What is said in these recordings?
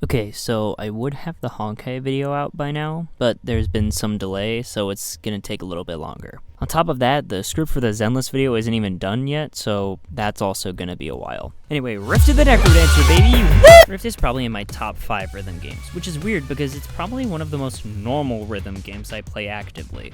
Okay, so I would have the Honkai video out by now, but there's been some delay, so it's gonna take a little bit longer. On top of that, the script for the Zenless video isn't even done yet, so that's also gonna be a while. Anyway, Rift of the Necrodancer, baby! Woo! Rift is probably in my top 5 rhythm games, which is weird because it's probably one of the most normal rhythm games I play actively.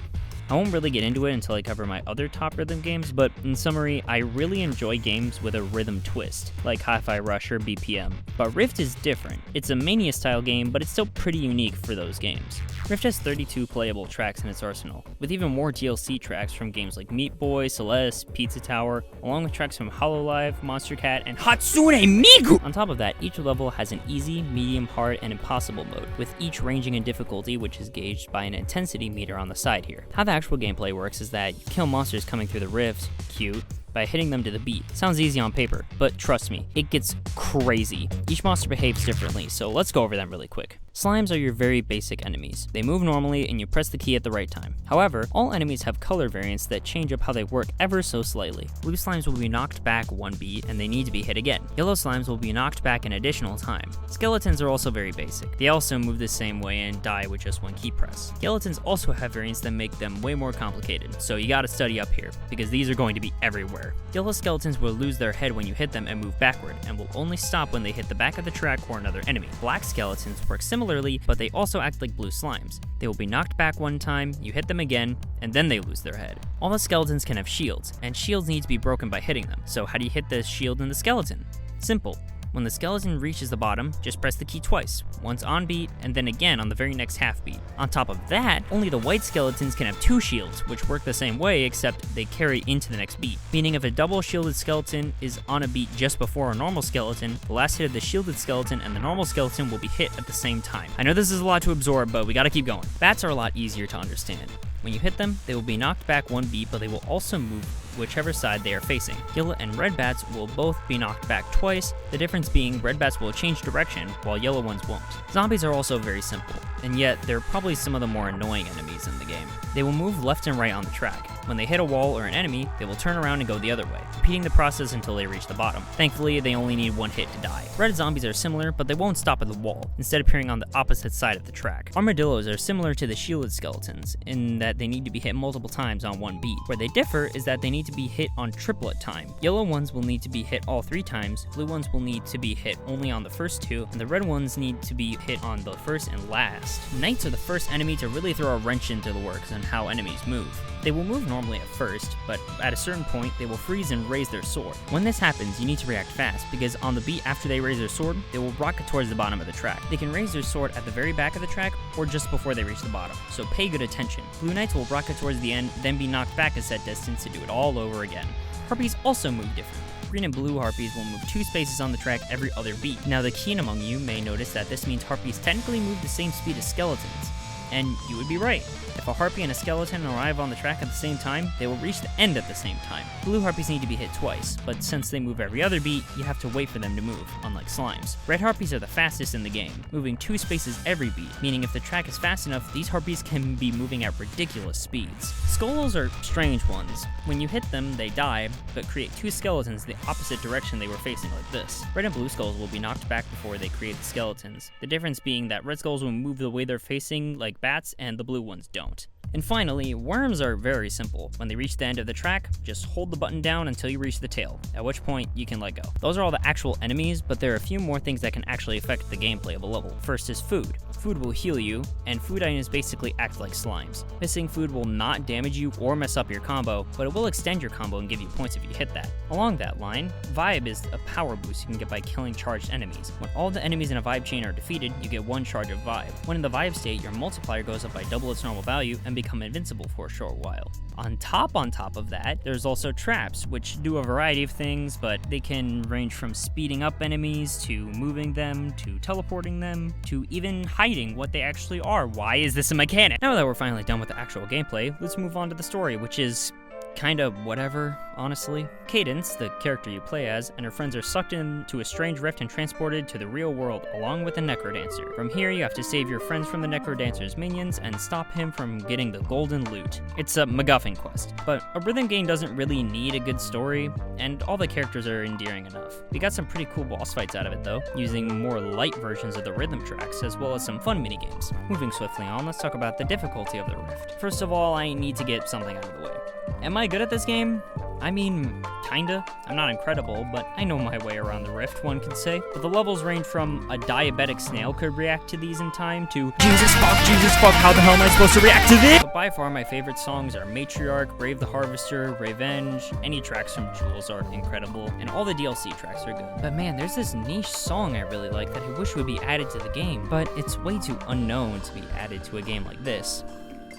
I won't really get into it until I cover my other top rhythm games, but in summary, I really enjoy games with a rhythm twist, like Hi-Fi Rush or BPM. But Rift is different. It's a Mania-style game, but it's still pretty unique for those games. Rift has 32 playable tracks in its arsenal, with even more DLC tracks from games like Meat Boy, Celeste, Pizza Tower, along with tracks from Hololive, Monster Cat, and Hatsune Miku! On top of that, each level has an easy, medium, hard, and impossible mode, with each ranging in difficulty, which is gauged by an intensity meter on the side here. How the actual gameplay works is that you kill monsters coming through the rift, cute, by hitting them to the beat. Sounds easy on paper, but trust me, it gets crazy. Each monster behaves differently, so let's go over them really quick. Slimes are your very basic enemies. They move normally and you press the key at the right time. However, all enemies have color variants that change up how they work ever so slightly. Blue slimes will be knocked back one beat and they need to be hit again. Yellow slimes will be knocked back an additional time. Skeletons are also very basic. They also move the same way and die with just one key press. Skeletons also have variants that make them way more complicated, so you gotta study up here, because these are going to be everywhere. Yellow skeletons will lose their head when you hit them and move backward, and will only stop when they hit the back of the track or another enemy. Black skeletons work similarly, but they also act like blue slimes. They will be knocked back one time, you hit them again, and then they lose their head. All the skeletons can have shields, and shields need to be broken by hitting them. So how do you hit the shield in the skeleton? Simple. When the skeleton reaches the bottom, just press the key twice, once on beat, and then again on the very next half beat. On top of that, only the white skeletons can have 2 shields, which work the same way except they carry into the next beat. Meaning if a double shielded skeleton is on a beat just before a normal skeleton, the last hit of the shielded skeleton and the normal skeleton will be hit at the same time. I know this is a lot to absorb, but we gotta keep going. Bats are a lot easier to understand. When you hit them, they will be knocked back one beat, but they will also move whichever side they are facing. Yellow and red bats will both be knocked back twice, the difference being red bats will change direction, while yellow ones won't. Zombies are also very simple, and yet they're probably some of the more annoying enemies in the game. They will move left and right on the track. When they hit a wall or an enemy, they will turn around and go the other way, repeating the process until they reach the bottom. Thankfully, they only need one hit to die. Red zombies are similar, but they won't stop at the wall, instead appearing on the opposite side of the track. Armadillos are similar to the shielded skeletons, in that they need to be hit multiple times on one beat. Where they differ is that they need to be hit on triplet time. Yellow ones will need to be hit all 3 times, blue ones will need to be hit only on the first 2, and the red ones need to be hit on the first and last. Knights are the first enemy to really throw a wrench into the works on how enemies move. They will move normally at first, but at a certain point, they will freeze and raise their sword. When this happens, you need to react fast, because on the beat after they raise their sword, they will rocket towards the bottom of the track. They can raise their sword at the very back of the track, or just before they reach the bottom, so pay good attention. Blue Knights will rocket towards the end, then be knocked back a set distance to do it all over again. Harpies also move differently. Green and blue harpies will move 2 spaces on the track every other beat. Now the keen among you may notice that this means harpies technically move the same speed as skeletons, and you would be right. If a harpy and a skeleton arrive on the track at the same time, they will reach the end at the same time. Blue harpies need to be hit twice, but since they move every other beat, you have to wait for them to move, unlike slimes. Red harpies are the fastest in the game, moving 2 spaces every beat, meaning if the track is fast enough, these harpies can be moving at ridiculous speeds. Skulls are strange ones. When you hit them, they die, but create 2 skeletons the opposite direction they were facing, like this. Red and blue skulls will be knocked back before they create the skeletons, the difference being that red skulls will move the way they're facing like bats, and the blue ones don't. And finally, worms are very simple. When they reach the end of the track, just hold the button down until you reach the tail, at which point you can let go. Those are all the actual enemies, but there are a few more things that can actually affect the gameplay of a level. First is food. Food will heal you, and food items basically act like slimes. Missing food will not damage you or mess up your combo, but it will extend your combo and give you points if you hit that. Along that line, Vibe is a power boost you can get by killing charged enemies. When all the enemies in a Vibe chain are defeated, you get 1 charge of Vibe. When in the Vibe state, your multiplier goes up by double its normal value and become invincible for a short while. On top of that, there's also traps, which do a variety of things, but they can range from speeding up enemies, to moving them, to teleporting them, to even hiding what they actually are. Why is this a mechanic? Now that we're finally done with the actual gameplay, let's move on to the story, which is kinda whatever, honestly. Cadence, the character you play as, and her friends are sucked into a strange rift and transported to the real world, along with the Necrodancer. From here, you have to save your friends from the Necrodancer's minions and stop him from getting the golden loot. It's a MacGuffin quest, but a rhythm game doesn't really need a good story, and all the characters are endearing enough. We got some pretty cool boss fights out of it though, using more light versions of the rhythm tracks, as well as some fun minigames. Moving swiftly on, let's talk about the difficulty of the rift. First of all, I need to get something out of the way. Am I good at this game? I mean, kinda. I'm not incredible, but I know my way around the rift, one could say. But the levels range from a diabetic snail could react to these in time to Jesus fuck, how the hell am I supposed to react to this? But by far my favorite songs are Matriarch, Brave the Harvester, Revenge, any tracks from Jules are incredible, and all the DLC tracks are good. But man, there's this niche song I really like that I wish would be added to the game, but it's way too unknown to be added to a game like this.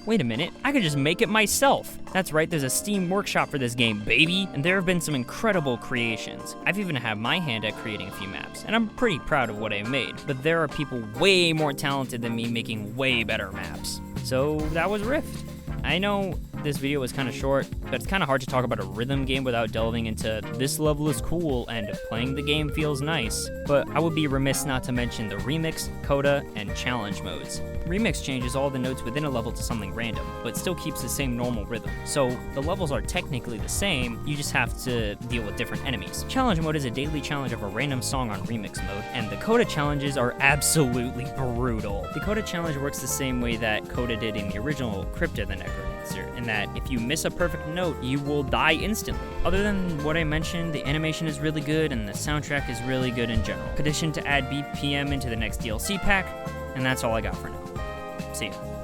Wait a minute, I could just make it myself. That's right, there's a Steam workshop for this game, baby. And there have been some incredible creations. I've even had my hand at creating a few maps, and I'm pretty proud of what I made. But there are people way more talented than me making way better maps. So that was Rift. I know this video was kind of short, but it's kind of hard to talk about a rhythm game without delving into this level is cool and playing the game feels nice. But I would be remiss not to mention the remix, coda, and challenge modes. Remix changes all the notes within a level to something random, but still keeps the same normal rhythm. So the levels are technically the same, you just have to deal with different enemies. Challenge mode is a daily challenge of a random song on remix mode, and the coda challenges are absolutely brutal. The coda challenge works the same way that coda did in the original Crypt of the Necrodancer, in that if you miss a perfect note, you will die instantly. Other than what I mentioned, the animation is really good and the soundtrack is really good in general. Petition to add BPM into the next DLC pack, and that's all I got for now. See ya.